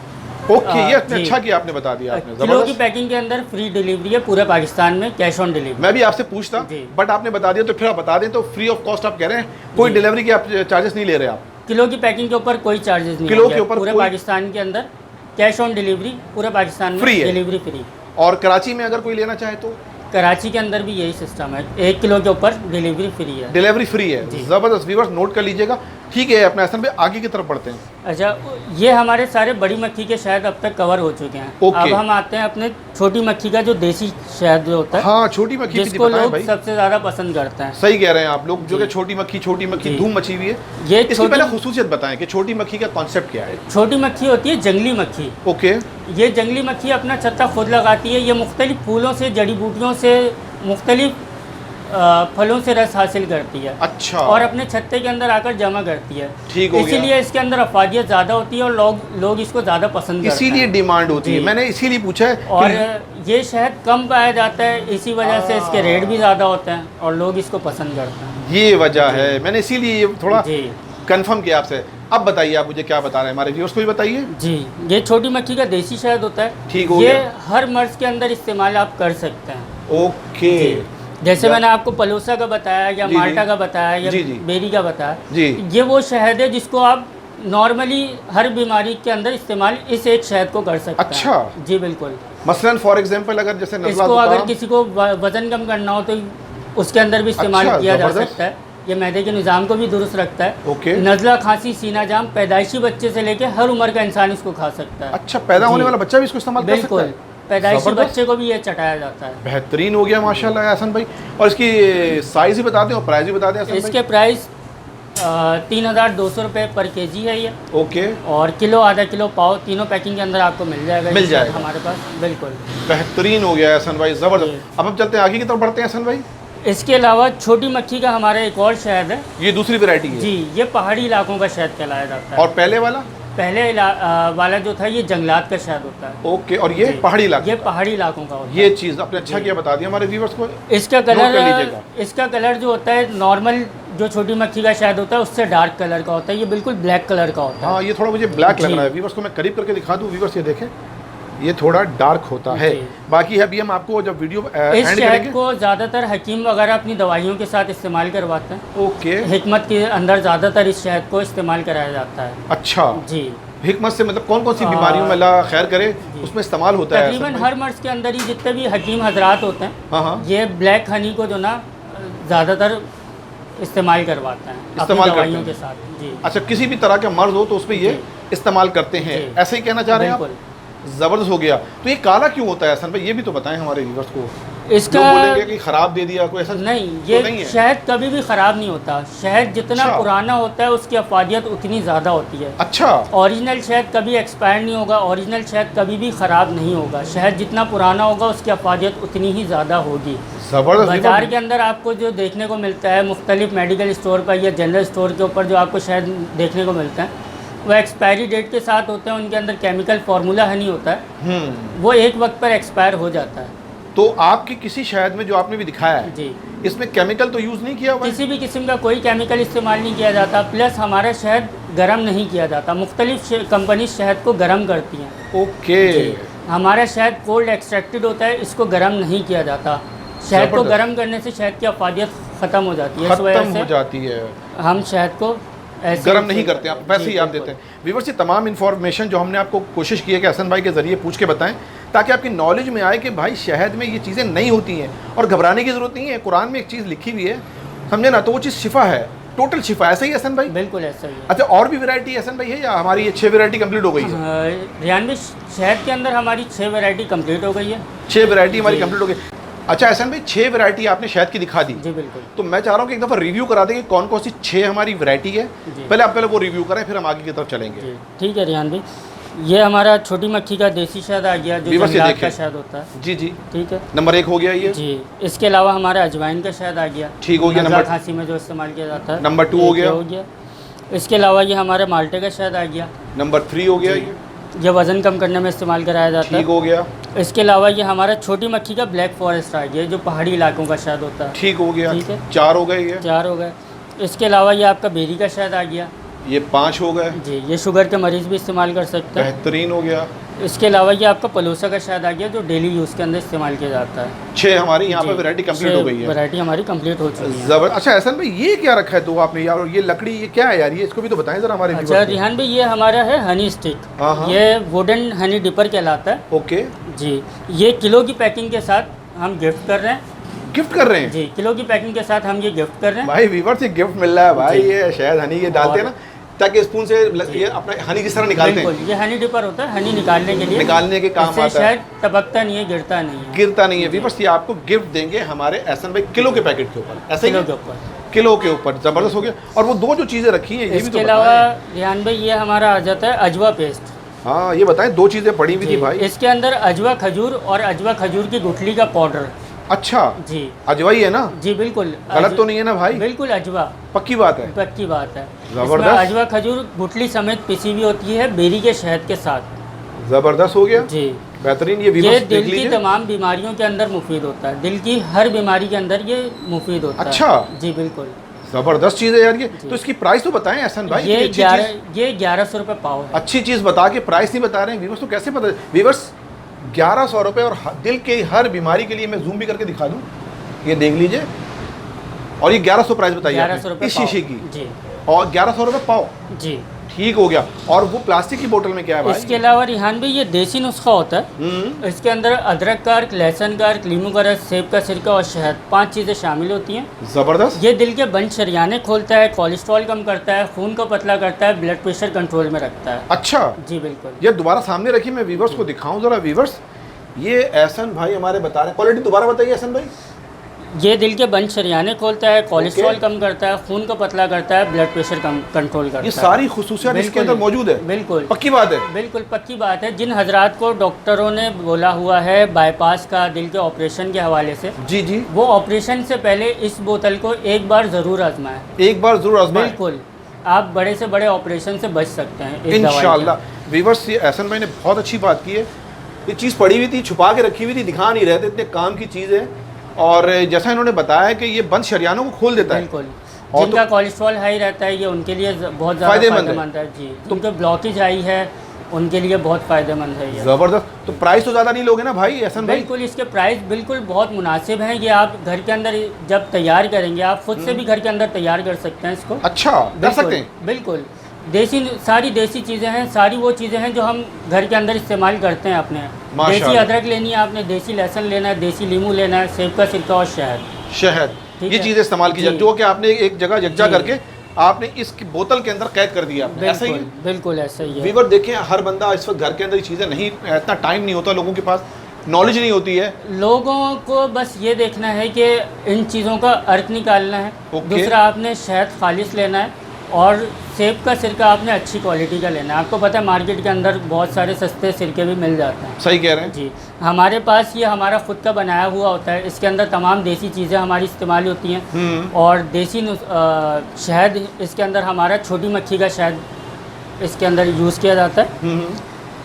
ओके, ये आपने जी। अच्छा किया, आपने बता दिया आपने, किलो की ज़बरदस्त। पैकिंग के अंदर फ्री डिलीवरी है पूरे पाकिस्तान में, कैश ऑन डिलीवरी। मैं भी आपसे पूछता जी। बट आपने बता दिया, तो फिर आप बता दें। तो फ्री ऑफ कॉस्ट आप कह रहे हैं, कोई जी। डिलीवरी के आप चार्जेस नहीं ले रहे आप? किलो की पैकिंग के ऊपर कोई चार्जेस नहीं किलो होंगे। के ऊपर पूरे कोई- पाकिस्तान के अंदर कैश ऑन डिलीवरी, पूरे पाकिस्तान में फ्री है। Delivery free. और कराची में अगर कोई लेना चाहे तो कराची के अंदर भी यही सिस्टम है, 1 किलो के ऊपर डिलीवरी फ्री है। डिलीवरी फ्री है। जी। ज़बरदस्त, व्यूअर्स नोट कर लीजिएगा। ठीक है, अपने एहसन पे आगे की तरफ बढ़ते हैं। अच्छा, ये हमारे सारे बड़ी मक्खी के शहद अब तक कवर हो चुके हैं। ओके। अब हम आते हैं अपने छोटी मक्खी का, जो देसी शहद जो होता है, हाँ, छोटी मक्खी की जिसको बताएं लोग भाई। सबसे ज़्यादा पसंद करते हैं। सही कह रहे हैं आप लोग, जो जी। कि छोटी मक्खी जी। धूम मची हुई है। ये इसकी पहले खुसूसियत बताएं कि छोटी मक्खी का कॉन्सेप्ट क्या है? छोटी मक्खी होती है जंगली मक्खी। ओके। ये जंगली मक्खी अपना छत्ता खुद लगाती है। ये मुख्तलिफ फूलों से, जड़ी बूटियों से, मुख्तलिफ फलों से रस हासिल करती है अच्छा। और अपने छत्ते के अंदर आकर जमा करती है। ठीक हो गया। इसीलिए इसके अंदर अफादियत ज़्यादा होती है और लोग इसको ज़्यादा पसंद करते इसीलिए हैं। डिमांड होती है। जी। मैंने इसीलिए पूछा है और कि ये शहद कम पाया जाता है, इसी वजह से इसके रेट भी ज़्यादा होते हैं और लोग इसको पसंद करते हैं। ये वजह है, मैंने इसीलिए ये थोड़ा जी कंफर्म किया आपसे। अब बताइए, आप मुझे क्या बता रहे हैं, हमारे व्यूअर्स को भी बताइए। जी, ये छोटी मक्खी का देसी शहद होता है। ठीक हो ये गया। हर मर्ज के अंदर इस्तेमाल आप कर सकते हैं। ओके। जी। जैसे मैंने आपको पलोसा का बताया या जी, जी। माल्टा का बताया या जी, जी। बेरी का बताया, जी। ये वो शहद है जिसको आप नॉर्मली हर बीमारी के अंदर इस्तेमाल इस एक शहद को कर सकते अच्छा। हैं। जी बिल्कुल। मसलन फॉर एग्जांपल अगर जैसे नज़ला इसको अगर जुकाम- किसी को वजन कम करना हो तो उसके अंदर भी इस्तेमाल अच्छा, किया जा ज़बरदस्त। सकता है। ये मैदे के निज़ाम को भी दुरुस्त रखता है। ओके। नज़ला, खांसी, सीना जाम पैदाइशी बच्चे से लेके हर उम्र का इंसान इसको खा सकता है। अच्छा, पैदा होने जी। वाला बच्चा भी इसको इस्तेमाल कर सकता बिल्कुल, है? पैदाइशी ज़बरदस्त। बच्चे को भी ये चटाया जाता है। बेहतरीन हो गया माशाल्लाह एहसन भाई। और इसकी साइज़ भी बता दें और प्राइस भी बता दें एहसन इसके प्राइस 3200 रुपये पर केजी है ये। भाई। ओके। और किलो, आधा किलो, पाव, तीनों पैकिंग के अंदर आपको मिल जाएगा। मिल ये जाएगा। हमारे पास। बिल्कुल। बेहतरीन हो गया एहसन भाई, जी। ज़बरदस्त। अब हम चलते हैं आगे की तरफ बढ़ते हैं एहसन भाई। इसके अलावा छोटी मक्खी का हमारा एक और शहद है। ये दूसरी वैरायटी है। जी, ये पहाड़ी इलाकों का शहद कहलाया जाता है। और पहले वाला? पहले वाला जो था ये जंगलात का शहद होता है। ओके। और ये जी। पहाड़ी इलाका? ये पहाड़ी इलाकों का होता है। ये चीज़ आपने अच्छा किया बता दिया हमारे व्यूवर्स को। इसका नोट कर लीजिएगा। इसका कलर जो होता है, नॉर्मल जो छोटी मक्खी का शहद होता है उससे डार्क कलर का होता है। ये बिल्कुल ब्लैक कलर का होता है। हाँ, ये थोड़ा मुझे ब्लैक लग जी। रहा है। व्यूवर्स को मैं करीब करके दिखा दूँ। व्यूवर्स ये देखें, ये थोड़ा डार्क होता है। जी। बाकी अभी हम आपको जब वीडियो इस एंड शहद करेंगे। को ज़्यादातर हकीम वगैरह अपनी दवाइयों के साथ इस्तेमाल करवाते हैं। ओके। हिकमत के अंदर ज़्यादातर इस शहद को इस्तेमाल कराया जाता है। अच्छा, जी। हिकमत से मतलब कौन कौन सी बीमारियों में अल्लाह खैर करे उसमें इस्तेमाल होता है? तकरीबन एहसन हर मर्ज के अंदर ही जितने भी हकीम हजरात होते हैं, भाई? हाँ हाँ। ये ब्लैक हनी को जो ना ज़्यादातर इस्तेमाल करवाते हैं अपनी इस्तेमाल करते दवाइयों हैं। के साथ। जी अच्छा, किसी भी तरह का मर्ज हो तो उसमें ये जी। इस्तेमाल करते हैं, जी। ऐसे ही कहना चाह रहे हैं आप? बिल्कुल। ज़बरदस्त हो गया। तो ये काला क्यों होता है एहसन भाई, ये भी तो बताएं हमारे व्यूवर्स को। इसका लोग बोलेंगे कि ख़राब दे दिया, कोई ऐसा नहीं, तो ये नहीं है? शहद कभी भी ख़राब नहीं होता। शहद जितना अच्छा। पुराना होता है उसकी अफादियत उतनी ज़्यादा होती है। अच्छा। ओरिजिनल शहद कभी एक्सपायर नहीं होगा, ओरिजिनल शहद कभी भी ख़राब नहीं होगा। शहद जितना पुराना होगा उसकी अफादियत उतनी ही ज़्यादा होगी। ज़बरदस्त। बाज़ार के अंदर आपको जो देखने को मिलता है मुख्तलिफ मेडिकल स्टोर पर या जनरल स्टोर के ऊपर जो आपको शहद देखने को मिलता है वो एक्सपायरी डेट के साथ होते हैं। उनके अंदर केमिकल फार्मूला हनी होता है, वो एक वक्त पर एक्सपायर हो जाता है। तो आपकी किसी शहद में जो आपने भी दिखाया है, जी, इसमें केमिकल तो यूज़ नहीं किया हुआ है? किसी भी किस्म का कोई केमिकल इस्तेमाल नहीं किया जाता। प्लस हमारा शहद गर्म नहीं किया जाता। मुख्तलिफ कंपनी शहद को गर्म करती हैं। ओके। हमारा शहद कोल्ड एक्सट्रैक्टेड होता है, इसको गर्म नहीं किया जाता। शहद को ज़बरदस्त। गर्म करने से शहद की अफादियत ख़त्म हो जाती है। इस वजह ख़त्म हो से जाती है। हम शहद को ऐसे गर्म ही नहीं फील करते आप, करते हैं। वैसे ही जी, आप बिल्कुल। देते हैं। व्यूअर्स, ये तमाम इन्फॉर्मेशन जो हमने आपको कोशिश की है कि हसन भाई के ज़रिए पूछ के बताएं, ताकि आपकी नॉलेज में आए कि भाई शहद में ये चीज़ें नहीं होती हैं और घबराने की ज़रूरत नहीं है। कुरान में एक चीज़ लिखी हुई है, समझे ना, तो वो चीज़ शिफा है, टोटल शिफा। ऐसा ही हसन भाई? बिल्कुल ऐसा ही है। अच्छा, और भी वैरायटी हसन भाई है या हमारी ये 6 वैरायटी कंप्लीट हो गई है? रिहान भाई, शहद के अंदर हमारी 6 वैरायटी कंप्लीट हो गई है। 6 वैरायटी हमारी जी। कंप्लीट हो गई। अच्छा हसन भाई, 6 वैरायटी आपने शहद की दिखा दी, जी बिल्कुल। तो मैं चाह रहा हूँ कि एक दफ़ा रिव्यू करा दें कि कौन कौन सी 6 हमारी वैरायटी है। जी। पहले वो रिव्यू करें, फिर हम आगे की तरफ चलेंगे। जी ठीक है रिहान भाई, ये हमारा छोटी मक्खी का देसी शहद आ गया, जो व्यूअर्स ये जंगलात का देखें। शहद होता है। जी जी, ठीक है नंबर 1 हो गया ये। जी। इसके अलावा हमारा अजवाइन का शहद आ गया, ठीक हो गया। नज़ला नंबर खांसी में जो इस्तेमाल किया जाता है। नंबर 2 हो ये गया। हो गया। इसके अलावा ये हमारे माल्टे का शहद आ गया, नंबर 3 हो गया जी। ये। ये वज़न कम करने में इस्तेमाल कराया जाता ठीक है। हो गया। इसके अलावा ये हमारा छोटी मक्खी का ब्लैक फॉरेस्ट आ गया, जो पहाड़ी इलाकों का शहद होता है। ठीक हो गया। ठीक है। 4 हो गए ये। 4 हो गए। इसके अलावा ये आपका बेरी का शहद आ गया। ये 5 हो गए। जी, ये शुगर के मरीज़ भी इस्तेमाल कर सकते हैं। बेहतरीन हो गया। इसके अलावा ये आपका पलोसा का शहद आ गया, जो डेली यूज़ के अंदर इस्तेमाल किया जाता है। 6 हमारी यहाँ पे जी, वैरायटी कंप्लीट हो गई है। वैरायटी हमारी कंप्लीट हो चुकी है। जबर। अच्छा हसन भाई, ये क्या रखा है दो आपने यार, और ये लकड़ी ये क्या है यार, ये इसको भी तो बताएं जरा हमारे अच्छा व्यूअर्स को। रिहान भाई, ये हमारा है हनी स्टिक। हाँ, हाँ। ये वुडन हनी डिपर कहलाता है। ओके, जी, ये किलो की पैकिंग के साथ हम गिफ्ट कर रहे हैं। गिफ्ट कर रहे हैं जी, किलो की पैकिंग के साथ हम ये गिफ्ट कर रहे हैं। भाई। व्यूअर्स से गिफ्ट मिल रहा है भाई, जी। ये शहद हनी ये डालते हैं ना, ताकि स्पून से ये अपना हनी किस तरह निकालते हैं, बिल्कुल, ये हनी डिपर होता है, हनी निकालने के लिए। निकालने के काम इससे आता है, शहद टपकता नहीं है, गिरता नहीं है। गिरता नहीं है। व्यूअर्स ये आपको गिफ्ट देंगे हमारे एहसन भाई किलो के पैकेट के ऊपर, ऐसे ही किलो के ऊपर। किलो के ऊपर। ज़बरदस्त हो गया। और वो दो जो चीज़ें रखी हैं ये भी इसके तो अलावा बताएं। रिहान भाई, ये हमारा आ जाता है अजवा पेस्ट। हाँ ये बताएं, दो चीज़ें पड़ी हुई थी जी, भाई। इसके अंदर अजवा खजूर और अजवा खजूर की गुठली का पाउडर। अच्छा, जी अजवाई है ना, जी बिल्कुल। गलत तो नहीं है ना भाई? बिल्कुल अजवा, पक्की बात है। पक्की बात है। जबरदस्त। इसमें अजवा खजूर गुठली समेत पिसी हुई होती है, बेरी के शहद के साथ। ज़बरदस्त हो गया। जी, बेहतरीन। ये ये व्यूअर्स देख दिल की लीजिए। तमाम बीमारियों के अंदर मुफीद होता है। दिल की हर बीमारी के अंदर ये मुफीद होता अच्छा। है। जी बिल्कुल। ज़बरदस्त चीज़ है यार ये। तो इसकी प्राइस तो बताएं एहसन भाई। ये अच्छी चीज़, 1100 रुपये पाव है। अच्छी चीज़ बता के प्राइस नहीं बता रहे हैं व्यूअर्स, तो कैसे पता? व्यूअर्स 1100 रुपये, और दिल के हर बीमारी के लिए मैं जूम भी करके दिखा दूँ, ये देख लीजिए। और ये 1100 प्राइस बताइए 1100 आपने रुपये इस शीशे की, जी और 1100 रुपये पाव। जी। ठीक हो गया। और वो प्लास्टिक की बोतल में क्या है भाई? इसके अलावा रिहान भाई, ये देसी नुस्खा होता है। इसके अंदर अदरक का अर्क, लहसुन का अर्क, नींबू का रस, सेब का सिरका और शहद, 5 चीज़ें शामिल होती हैं। ज़बरदस्त। ये दिल के बंद शरियाने खोलता है, कोलेस्ट्रॉल कम करता है, खून को पतला करता है, ब्लड प्रेशर कंट्रोल में रखता है। अच्छा, जी बिल्कुल। ये दोबारा सामने रखी, मैं व्यूअर्स को दिखाऊं जरा। व्यूअर्स ये एहसन भाई हमारे बता रहे हैं, क्वालिटी दोबारा बताइए एहसन भाई। ये दिल के बंद शरियाने खोलता है, कोलेस्ट्रॉल कम करता है, खून को पतला करता है, ब्लड प्रेशर कंट्रोल करता है। ये सारी खुसूसियात इसके बिल्कुल। अंदर मौजूद है। बिल्कुल पक्की बात है। बिल्कुल पक्की बात है। जिन हजरात को डॉक्टरों ने बोला हुआ है बाईपास का, दिल के ऑपरेशन के हवाले से, जी जी, वो ऑपरेशन से पहले इस बोतल को एक बार ज़रूर आजमाएं। एक बार जरूर आजमाएं। बिल्कुल, आप बड़े से बड़े ऑपरेशन से बच सकते हैं इस दवाई इंशाल्लाह। से। व्यूअर्स ये एहसन भाई ने बहुत अच्छी बात की है। ये चीज़ पड़ी हुई थी, छुपा के रखी हुई थी, दिखा नहीं रहे थे, इतने काम की चीज़ है। और जैसा इन्होंने बताया कि ये बंद शरियानों को खोल देता है। बिल्कुल। और जिनका कोलेस्ट्रॉल हाई रहता है, ये उनके लिए बहुत ज़्यादा फायदेमंद फायदेमंद है। जी, जिनके ब्लॉकेज हाई है उनके लिए बहुत फ़ायदेमंद है ये। ज़बरदस्त। तो प्राइस तो ज़्यादा नहीं लोगे ना भाई एहसन भाई? बिल्कुल, इसके प्राइस बिल्कुल बहुत मुनासिब हैं। ये आप घर के अंदर जब तैयार करेंगे, आप खुद से भी घर के अंदर तैयार कर सकते हैं इसको। अच्छा, कर बिल्कुल, सकते हैं। बिल्कुल। सारी देसी चीज़ें हैं, सारी वो चीज़ें हैं जो हम घर के अंदर इस्तेमाल करते हैं अपने। देसी माशाअल्लाह। अदरक लेनी है आपने, देसी लहसुन लेना है, देसी नींबू लेना है, सेब का सिरका और शहद। शहद, ठीक ये है। चीज़ें इस्तेमाल की जी। जाती है, जो कि आपने एक जगह यकजा जी। करके आपने इस बोतल के अंदर कैद कर दिया आपने, ऐसा ही बिल्कुल है? बिल्कुल ऐसा ही है। वीवर देखें, हर बंदा इस वक्त घर के अंदर ये चीज़ें नहीं, इतना टाइम नहीं होता लोगों के पास, नॉलेज नहीं होती है। लोगों को बस ये देखना है कि इन चीज़ों का अर्क निकालना है। ओके। दूसरा, आपने शहद खालिश लेना है, और सेब का सिरका आपने अच्छी क्वालिटी का लेना है। आपको पता है मार्केट के अंदर बहुत सारे सस्ते सिरके भी मिल जाते हैं। सही कह रहे हैं। जी, हमारे पास ये हमारा खुद का बनाया हुआ होता है। इसके अंदर तमाम देसी चीज़ें हमारी इस्तेमाल होती हैं, और देसी शहद इसके अंदर हमारा छोटी मक्खी का शहद इसके अंदर यूज़ किया जाता है।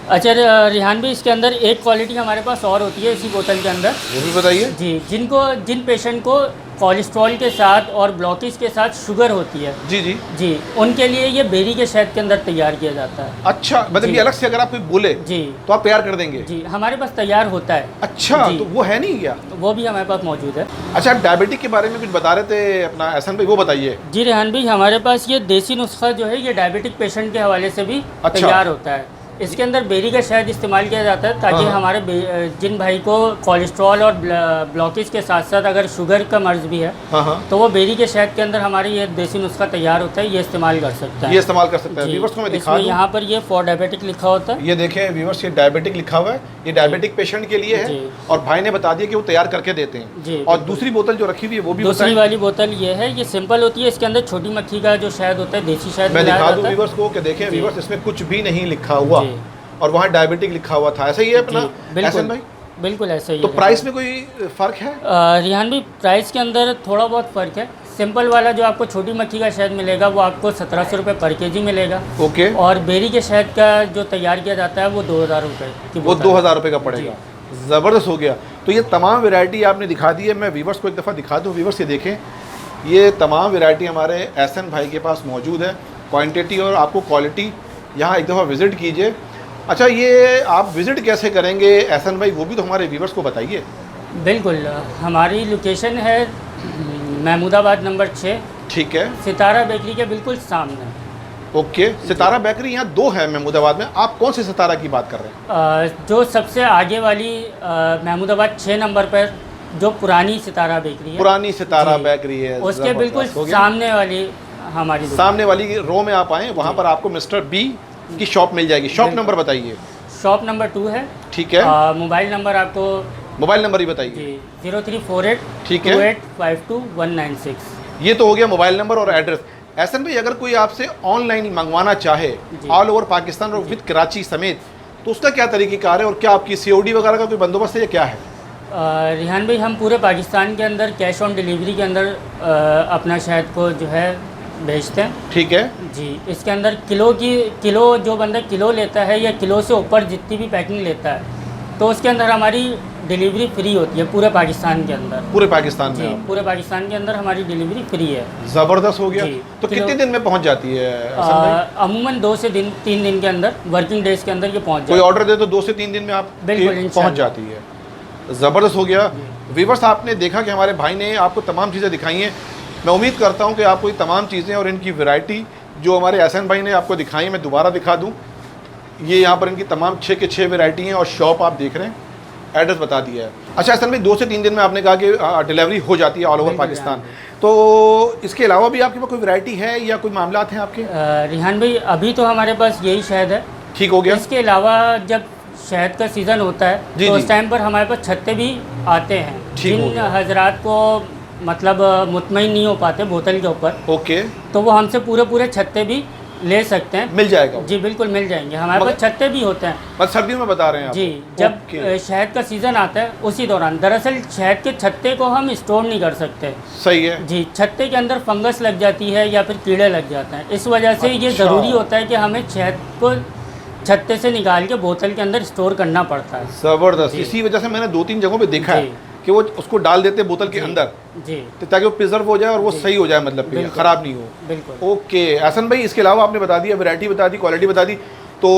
अच्छा रिहान भी, इसके अंदर एक क्वालिटी हमारे पास और होती है इसी बोतल के अंदर। वो भी बताइए। जी, जिन पेशेंट को कोलेस्ट्रॉल के साथ और ब्लॉकेज के साथ शुगर होती है जी जी जी, उनके लिए ये बेरी के शहद के अंदर तैयार किया जाता है। अच्छा, मतलब जी। ये अलग से अगर आप कोई बोले जी तो आप तैयार कर देंगे? जी, हमारे पास तैयार होता है। अच्छा, जी। तो वो है नहीं क्या? तो वो भी हमारे पास मौजूद है। अच्छा, आप डायबिटिक के बारे में कुछ बता रहे थे अपना एहसन भाई, वो बताइए। जी रेहान भाई, हमारे पास ये देसी नुस्खा जो है ये डायबिटिक पेशेंट के हवाले से भी अच्छा। तैयार होता है। इसके अंदर बेरी का शहद इस्तेमाल किया जाता है ताकि हाँ। हमारे जिन भाई को कोलेस्ट्रॉल और ब्लॉकेज के साथ साथ अगर शुगर का मर्ज भी है हाँ हाँ, तो वो बेरी के शहद के अंदर हमारे ये देसी नुस्खा तैयार होता है, ये इस्तेमाल कर सकता है। ये इस्तेमाल कर सकता है। जी, व्यूअर्स को मैं दिखा इसमें दूं, यहाँ पर ये फॉर डायबिटिक लिखा होता है। ये देखें व्यूअर्स, ये डायबिटिक लिखा हुआ है, ये डायबिटिक पेशेंट के लिए है। जी। और भाई ने बता दिया कि वो तैयार करके देते हैं। जी, और बिल्कुल। दूसरी बोतल जो रखी हुई है वो भी दूसरी बताएं। वाली बोतल ये है, ये सिंपल होती है, इसके अंदर छोटी मक्खी का जो शहद होता है, देसी शहद मैं मिलाया दिखा दूं जाता है। व्यूअर्स को कि देखें जी। व्यूअर्स, इसमें कुछ भी नहीं लिखा हुआ जी। और वहाँ डायबिटिक लिखा हुआ था। ऐसा ही है अपना जी, बिल्कुल एहसन भाई? बिल्कुल ऐसा ही तो है। प्राइस में कोई फ़र्क है? रिहान भाई, प्राइस के अंदर थोड़ा बहुत फ़र्क है। सिंपल वाला जो आपको छोटी मक्खी का शहद मिलेगा वो आपको 1700 रुपये पर केजी मिलेगा। ओके, और बेरी के शहद का जो तैयार किया जाता है वो 2000 रुपये की वो बोतल है। 2000 रुपये का पड़ेगा। ज़बरदस्त हो गया। तो ये तमाम वैरायटी आपने दिखा दी है। मैं व्यूअर्स को एक दफ़ा दिखा दूँ। व्यूअर्स ये देखें, ये तमाम वैरायटी हमारे एहसन भाई के पास मौजूद है। क्वांटिटी और आपको क्वालिटी, यहाँ एक दफ़ा विज़िट कीजिए। अच्छा, ये आप विज़िट कैसे करेंगे एहसन भाई, वो भी तो हमारे व्यूअर्स को बताइए। बिल्कुल, हमारी लोकेशन है महमूदाबाद नंबर 6, ठीक है, सितारा बेकरी के बिल्कुल सामने। ओके। सितारा बेकरी यहाँ 2 है महमूदाबाद में। आप कौन से सितारा की बात कर रहे हैं? जो सबसे आगे वाली महमूदाबाद 6 नंबर पर जो पुरानी सितारा बेकरी है, पुरानी सितारा जी। बेकरी है, उसके ज़बरदस्त बिल्कुल हो गया। सामने वाली हमारी दुकान। सामने वाली रो में आप आएँ, वहाँ पर आपको मिस्टर बी की शॉप मिल जाएगी। शॉप बिल्कुल। नंबर बताइए। शॉप नंबर 2 है। ठीक है, मोबाइल नंबर आपको मोबाइल नंबर ही बताइए। जी 0348 ठीक है। 2852196। ये तो हो गया मोबाइल नंबर और एड्रेस। एहसन भाई, अगर कोई आपसे ऑनलाइन मंगवाना चाहे जी। ऑल ओवर पाकिस्तान और विद कराची समेत, तो उसका क्या तरीक़ेकार है और क्या आपकी COD वगैरह का कोई बंदोबस्त है या क्या है? रिहान भाई, हम पूरे पाकिस्तान के अंदर कैश ऑन डिलीवरी के अंदर अपना शहद को जो है भेजते हैं। ठीक है, जी, इसके अंदर किलो जो बंदा किलो लेता है या किलो से ऊपर जितनी भी पैकिंग लेता है तो उसके अंदर हमारी डिलीवरी फ्री होती है पूरे पाकिस्तान के अंदर। पूरे पाकिस्तान जी, में आप? पूरे पाकिस्तान के अंदर हमारी डिलीवरी फ्री है। ज़बरदस्त हो गया। जी। तो कितने दिन में पहुंच जाती है एहसन भाई? अमूमन 2 से 3 दिन के अंदर, वर्किंग डेज के अंदर ये पहुंच कोई जाए। ऑर्डर दे तो 2 से 3 दिन में आप बिल्कुल, पहुंच इंशाल्लाह। जाती है। ज़बरदस्त हो गया। व्यूअर्स, आपने देखा कि हमारे भाई ने आपको तमाम चीज़ें दिखाई हैं। मैं उम्मीद करता हूं कि आपको ये तमाम चीज़ें और इनकी वैरायटी जो हमारे एहसन भाई ने आपको दिखाई, मैं दोबारा दिखा दूं। ये यहाँ पर इनकी तमाम 6 के 6 वैरायटी हैं और शॉप आप देख रहे हैं, एड्रेस बता दिया है। अच्छा एहसन भाई, 2 से 3 दिन में आपने कहा कि डिलीवरी हो जाती है ऑल ओवर बिल्कुल, पाकिस्तान। तो इसके अलावा भी आपके पास कोई वैरायटी है या कोई मामलात हैं आपके? रिहान भाई, अभी तो हमारे पास यही शहद है। ठीक हो गया। इसके अलावा जब शहद का सीज़न होता है जी, तो जी। उस टाइम पर हमारे पास छत्ते भी आते हैं। ठीक हो जिन गया। हजरात को मतलब मुतमईन नहीं हो पाते बोतल के ऊपर, ओके, तो वो हमसे पूरे छत्ते भी ले सकते हैं। मिल जाएगा। जी बिल्कुल मिल जाएंगे, हमारे मगर- पास छत्ते भी होते हैं। बस सर्दियों में बता रहे हैं आप? जी, जब ओके। शहद का सीज़न आता है उसी दौरान। दरअसल शहद के छत्ते को हम स्टोर नहीं कर सकते। सही है। जी, छत्ते के अंदर फंगस लग जाती है या फिर कीड़े लग जाते हैं। इस वजह से ये अच्छा। ज़रूरी होता है कि हमें शहद को छत्ते से निकाल के बोतल के अंदर स्टोर करना पड़ता है। ज़बरदस्त। जी। इसी वजह से मैंने 2-3 जगहों पे देखा है जी। कि वो उसको डाल देते हैं बोतल के जी। अंदर, जी तो ताकि वो प्रिजर्व हो जाए और वो जी। सही हो जाए, मतलब कि बिल्कुल। ख़राब नहीं हो। बिल्कुल। ओके एहसन भाई, इसके अलावा आपने बता दिया, वैरायटी बता दी, क्वालिटी बता दी, तो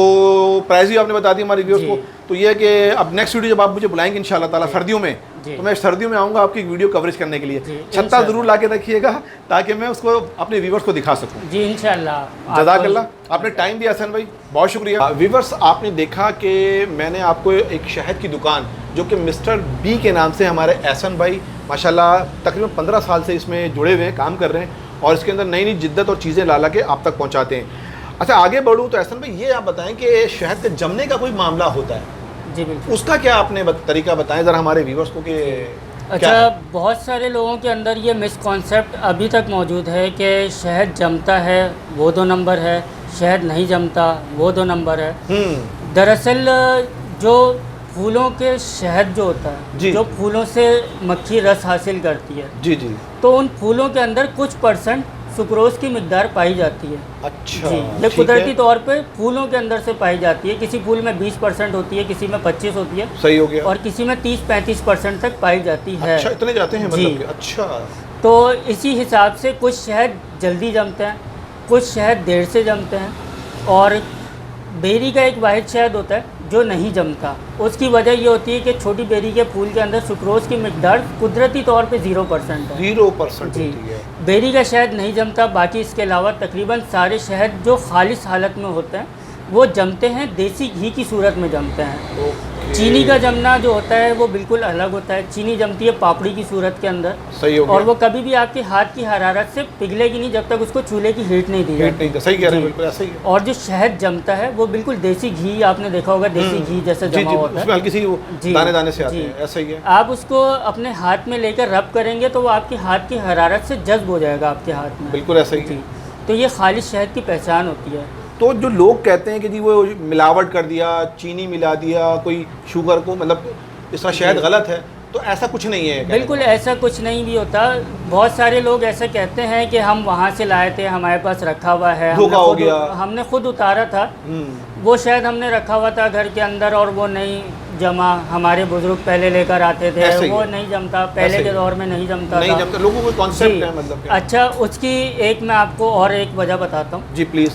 प्राइस भी आपने बता दी हमारे व्यूअर्स जी। को। तो ये है कि अब नेक्स्ट वीडियो जब आप मुझे बुलाएंगे इंशाल्लाह ताला सर्दियों में, जी। तो मैं सर्दियों में आऊँगा आपकी वीडियो कवरेज करने के लिए। जी, छत्ता इंशाल्लाह। ज़रूर ला के रखिएगा ताकि मैं उसको अपने व्यूअर्स को दिखा सकूँ। जी इंशाल्लाह। जज़ाकल्लाह, आपने टाइम दिया हसन भाई, बहुत शुक्रिया। व्यूअर्स, आपने देखा कि मैंने आपको एक शहद की दुकान जो कि मिस्टर बी के नाम से हमारे एहसन भाई माशाल्लाह तकरीबन 15 साल से इसमें जुड़े हुए हैं, काम कर रहे हैं और इसके अंदर नई नई जिद्दत और चीज़ें ला ला के आप तक पहुंचाते हैं। अच्छा आगे बढ़ूँ तो एहसन भाई ये आप बताएं कि शहद के जमने का कोई मामला होता है, जी बिल्कुल। उसका क्या आपने तरीका बताएं ज़रा हमारे व्यूअर्स को कि क्या अच्छा, है? बहुत सारे लोगों के अंदर ये मिसकॉन्सेप्ट अभी तक मौजूद है कि शहद जमता है वो 2 नंबर है, शहद नहीं जमता वो 2 नंबर है। दरअसल जो फूलों के शहद जो होता जी। है, जो फूलों से मक्खी रस हासिल करती है, जी जी, तो उन फूलों के अंदर कुछ % सुक्रोज की मिकदार पाई जाती है। अच्छा जी, ये ठीक कुदरती है, तौर पे फूलों के अंदर से पाई जाती है। किसी फूल में 20% होती है, किसी में 25 होती है सही हो गया। और किसी में 30-35% तक पाई जाती है। अच्छा इतने जाते हैं जी। मतलब कि अच्छा तो इसी हिसाब से कुछ शहद जल्दी जमते हैं, कुछ शहद देर से जमते हैं, और बेरी का एक वाहिद शहद होता है जो नहीं जमता। उसकी वजह ये होती है कि छोटी बेरी के फूल के अंदर सुक्रोज की मिकदार कुदरती तौर पे 0% है। 0% जी, होती है। बेरी का शहद नहीं जमता। बाकी इसके अलावा तकरीबन सारे शहद जो खालिश हालत में होते हैं वो जमते हैं, देसी घी की सूरत में जमते हैं। ओके। चीनी का जमना जो होता है वो बिल्कुल अलग होता है। चीनी जमती है पापड़ी की सूरत के अंदर, सही हो गया। और वो कभी भी आपके हाथ की हरारत से पिघलेगी नहीं जब तक उसको चूल्हे की हीट नहीं दी हीट नहीं था, सही कह रहे हैं, जी। बिल्कुल ऐसा ही है। और जो शहद जमता है वो बिल्कुल देसी घी, आपने देखा होगा देसी घी जैसा जी जमा जी, होता उसमें है। हल्की सी वो जी, दाने दाने से आते जी। हैं, ऐसा ही है। आप उसको अपने हाथ में लेकर रब करेंगे तो वो आपके हाथ की हरारत से जज्ब हो जाएगा आपके हाथ में। बिल्कुल ऐसा ही जी, है। तो ये खालिश शहद की पहचान होती है। तो जो लोग कहते हैं कि जी वो मिलावट कर दिया, चीनी मिला दिया, कोई शुगर को, मतलब इसका शहद जी। गलत है, तो ऐसा कुछ नहीं है कहने बिल्कुल का? ऐसा कुछ नहीं भी होता। बहुत सारे लोग ऐसा कहते हैं कि हम वहाँ से लाए थे, हमारे पास रखा हुआ है, धोखा हो गया। हमने खुद उतारा था, वो शायद हमने रखा हुआ था घर के अंदर और वो नहीं जमा। हमारे बुजुर्ग पहले लेकर आते थे, ऐसे ही वो है। नहीं जमता, ऐसे पहले ही के है। दौर में नहीं जमता नहीं था। जमता, लोगों को जी। कॉन्सेप्ट है, मतलब क्या? अच्छा, उसकी एक मैं आपको और एक वजह बताता हूँ। जी प्लीज़।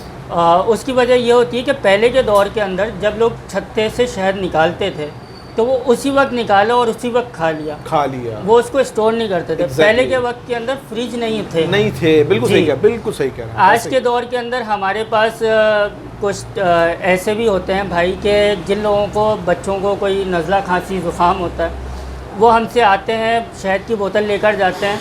उसकी वजह ये होती है कि पहले के दौर के अंदर जब लोग छत्ते से शहद निकालते थे तो वो उसी वक्त निकाला और उसी वक्त खा लिया। वो उसको स्टोर नहीं करते थे। Exactly. पहले के वक्त के अंदर फ्रिज नहीं थे। बिल्कुल जी। सही कह, बिल्कुल सही कह रहे हैं। आज ऐसे के ही। दौर के अंदर हमारे पास कुछ ऐसे भी होते हैं भाई के जिन लोगों को, बच्चों को कोई नज़ला खांसी ज़ुकाम होता है, वो हमसे आते हैं, शहद की बोतल लेकर जाते हैं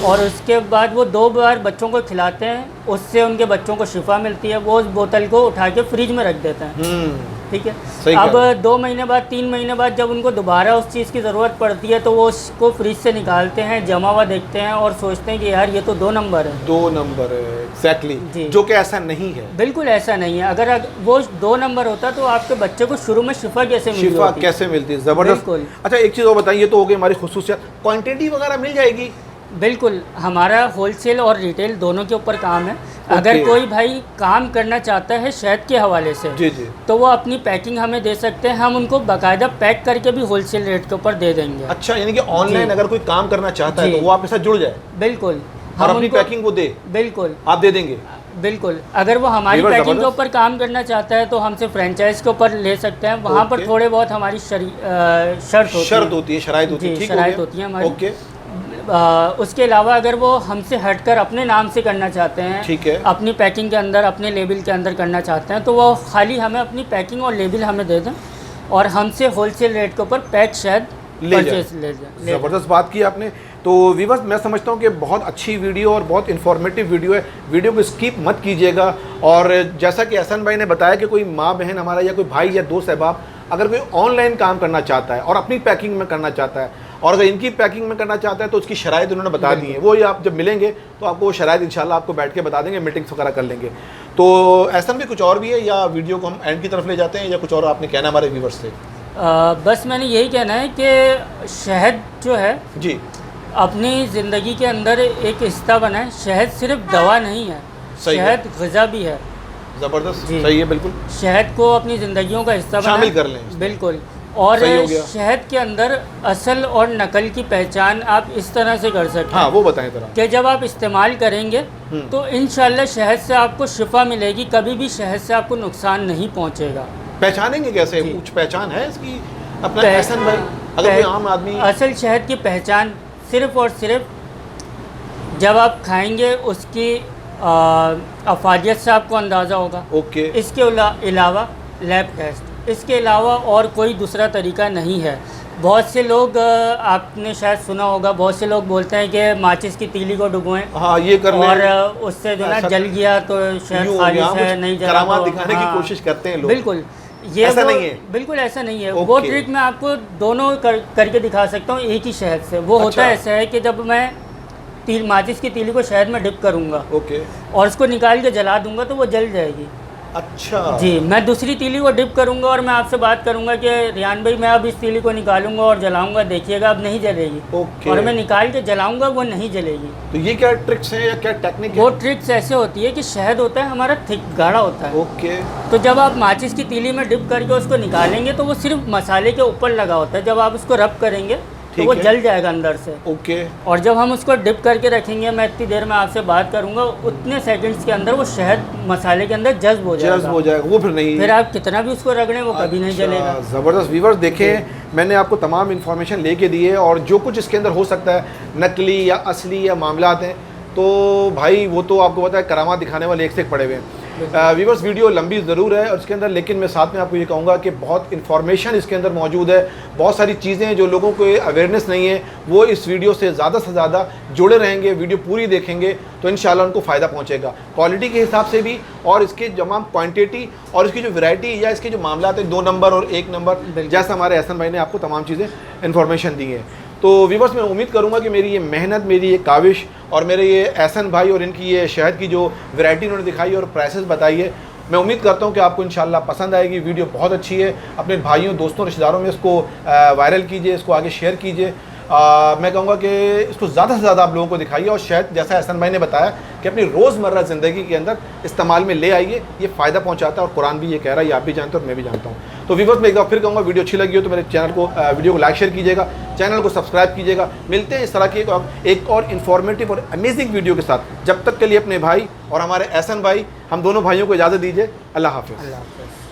और उसके बाद वो 2 बार बच्चों को खिलाते हैं, उससे उनके बच्चों को शिफा मिलती है। वो उस बोतल को उठा के फ्रिज में रख देते हैं, ठीक है। सही अब कह रहे हैं। 2 महीने बाद, 3 महीने बाद जब उनको दोबारा उस चीज़ की ज़रूरत पड़ती है तो वो उसको फ्रिज से निकालते हैं, जमा हुआ देखते हैं और सोचते हैं कि यार ये तो 2 नंबर है। 2 नंबर है, एग्जैक्टली। जी। जो कि ऐसा नहीं है। बिल्कुल ऐसा नहीं है। अगर वो 2 नंबर होता तो आपके बच्चे को शुरू में शिफा कैसे मिली शिफा होती? कैसे मिलती है, ज़बरदस्त। बिल्कुल। अच्छा, एक चीज़ और बताइए, ये तो हो गई हमारी खुसूसियत, क्वांटिटी वगैरह मिल जाएगी? बिल्कुल, हमारा होलसेल और रिटेल दोनों के ऊपर काम है। अगर ओके। कोई भाई काम करना चाहता है शहद के हवाले से, जी जी। तो वो अपनी पैकिंग हमें दे सकते हैं, हम उनको बाकायदा पैक करके भी होलसेल रेट के ऊपर दे देंगे। अच्छा, यानी कि ऑनलाइन जी। अगर कोई काम करना चाहता है जी। तो वो आपके साथ जुड़ जाए बिल्कुल, और अपनी पैकिंग वो दे, बिल्कुल आप दे देंगे? बिल्कुल। अगर वो हमारी ये बड़ा पैकिंग के ज़बरदस्त। ऊपर काम करना चाहता है तो हमसे फ्रेंचाइज के ऊपर ले सकते हैं। वहाँ पर ओके। थोड़े बहुत हमारी शर्त होती है, शराइत होती है, जी, ठीक हो शराइत गया। होती है हमारी। ओके, उसके अलावा अगर वो हमसे हटकर अपने नाम से करना चाहते हैं, ठीक है। अपनी पैकिंग के अंदर, अपने लेबल के अंदर करना चाहते हैं, तो वो खाली हमें अपनी पैकिंग और लेबल हमें दे दें और हमसे होलसेल रेट के ऊपर पैक शहद ले जाए। परचेज ले जाए। ज़बरदस्त बात की आपने। तो वीवर्स, मैं समझता हूँ कि बहुत अच्छी वीडियो और बहुत इन्फॉर्मेटिव वीडियो है। वीडियो को स्किप मत कीजिएगा। और जैसा कि एहसन भाई ने बताया कि कोई माँ बहन हमारा या कोई भाई या दोस्त अहबाब अगर कोई ऑनलाइन काम करना चाहता है और अपनी पैकिंग में करना चाहता है और अगर इनकी पैकिंग में करना चाहता है तो उसकी शराइत उन्होंने बता दी है। वो आप जब मिलेंगे तो आपको वो शराइत इंशाल्लाह आपको बैठ के बता देंगे, मीटिंग्स वगैरह कर लेंगे। तो एहसन भी कुछ और भी है या वीडियो को हम एंड की तरफ ले जाते हैं या कुछ और आपने कहना हमारे व्यूवर्स से? बस मैंने यही कहना है कि शहद जो है जी, अपनी ज़िंदगी के अंदर एक हिस्सा बना है। शहद सिर्फ दवा नहीं है, सही है। शहद ग़िज़ा भी है। ज़बरदस्त, जी। सही है, बिल्कुल शहद को अपनी ज़िंदगियों का हिस्सा शामिल बनाएं। कर लें इसमें। बिल्कुल। और सही हो गया। शहद के अंदर असल और नकल की पहचान आप इस तरह से कर सकते हाँ, हैं वो बताएं ज़रा। कि जब आप इस्तेमाल करेंगे तो इंशाल्लाह शहद से आपको शिफा मिलेगी, कभी भी शहद से आपको नुकसान नहीं पहुंचेगा। पहचानेंगे कैसे? जी। कुछ पहचान है इसकी अपना पह- एहसन भाई? अगर कोई आम आदमी असल शहद की पहचान सिर्फ़ और सिर्फ जब आप खाएंगे उसकी अफादियत से आपको अंदाज़ा होगा। ओके, इसके अलावा लैब टेस्ट, इसके अलावा और कोई दूसरा तरीका नहीं है। बहुत से लोग आपने शायद सुना होगा, बहुत से लोग बोलते हैं कि माचिस की तीली को डुबोएं हाँ ये कर लें, और उससे जो ना ऐसा- जल गया तो शायद यूं हो खालिश गया, है, कुछ नहीं जला करामात तो- दिखाने की हाँ, कोशिश करते हैं लोग। बिल्कुल ये ऐसा वो- नहीं है। बिल्कुल ऐसा नहीं है। वो ओके। ट्रिक मैं आपको दोनों करके दिखा सकता हूँ एक ही शहद से। वो अच्छा। होता ऐसा है कि जब मैं माचिस की तीली को शहद में डिप करूँगा ओके, और उसको निकाल के जला दूंगा तो वो जल जाएगी। अच्छा जी, मैं दूसरी तीली को डिप करूंगा और मैं आपसे बात करूंगा कि रियान भाई मैं अब इस तीली को निकालूंगा और जलाऊंगा, देखिएगा अब नहीं जलेगी। ओके। और मैं निकाल के जलाऊंगा वो नहीं जलेगी। तो ये क्या ट्रिक्स हैं या क्या टेक्निक वो है? ट्रिक्स ऐसे होती है कि शहद होता है हमारा थिक, गाढ़ा होता है। ओके, तो जब आप माचिस की तीली में डिप करके उसको निकालेंगे तो वो सिर्फ मसाले के ऊपर लगा होता है। जब आप उसको रब करेंगे तो ठीक वो है। जल जाएगा अंदर से। ओके। और जब हम उसको डिप करके रखेंगे, मैं इतनी देर में आपसे बात करूंगा, उतने सेकंड्स के अंदर वो शहद मसाले के अंदर जज्ब हो जाएगा। जज्ब हो जाएगा, वो फिर नहीं, फिर आप कितना भी उसको रगड़ें वो कभी नहीं जलेगा। ज़बरदस्त। व्यूअर्स देखें, मैंने आपको तमाम इन्फॉर्मेशन लेके दी है, और जो कुछ इसके अंदर हो सकता है नकली या असली या मामलात हैं, तो भाई वो तो आपको पता है करामात दिखाने वाले एक से एक पड़े हुए हैं। व्यूअर्स वीडियो लंबी ज़रूर है और इसके अंदर, लेकिन मैं साथ में आपको ये कहूँगा कि बहुत इन्फॉर्मेशन इसके अंदर मौजूद है, बहुत सारी चीज़ें हैं जो लोगों को अवेयरनेस नहीं है, वो इस वीडियो से ज़्यादा जुड़े रहेंगे, वीडियो पूरी देखेंगे तो इंशाल्लाह उनको फ़ायदा पहुँचेगा, क्वालिटी के हिसाब से भी, और इसके तमाम क्वान्टिटी और इसकी जो वैरायटी या इसके जो मामला है 2 नंबर और 1 नंबर, जैसा हमारे एहसन भाई ने आपको तमाम चीज़ें इन्फॉर्मेशन दी है। तो व्यूअर्स मैं उम्मीद करूंगा कि मेरी ये मेहनत, मेरी ये काविश और मेरे ये एहसन भाई और इनकी ये शहद की जो वैरायटी उन्होंने दिखाई और प्राइसेस बताई है, मैं उम्मीद करता हूं कि आपको इंशाल्लाह पसंद आएगी। वीडियो बहुत अच्छी है, अपने भाइयों, दोस्तों, रिश्तेदारों में इसको वायरल कीजिए, इसको आगे शेयर कीजिए। मैं कहूँगा कि इसको ज़्यादा से ज़्यादा आप लोगों को दिखाइए, और शायद जैसा एहसन भाई ने बताया कि अपनी रोज़मर्रा ज़िंदगी के अंदर इस्तेमाल में ले आइए, ये फ़ायदा पहुँचाता है और कुरान भी ये कह रहा है, ये आप भी जानते हो और मैं भी जानता हूँ। तो व्यूअर्स मैं एक बार फिर कहूँगा, वीडियो अच्छी लगी हो तो मेरे चैनल को वीडियो को लाइक शेयर कीजिएगा, चैनल को सब्सक्राइब कीजिएगा। मिलते हैं इस तरह की एक और इन्फॉर्मेटिव और अमेजिंग वीडियो के साथ। जब तक के लिए अपने भाई और हमारे एहसन भाई, हम दोनों भाइयों को इजाज़त दीजिए। अल्लाह हाफ़िज़।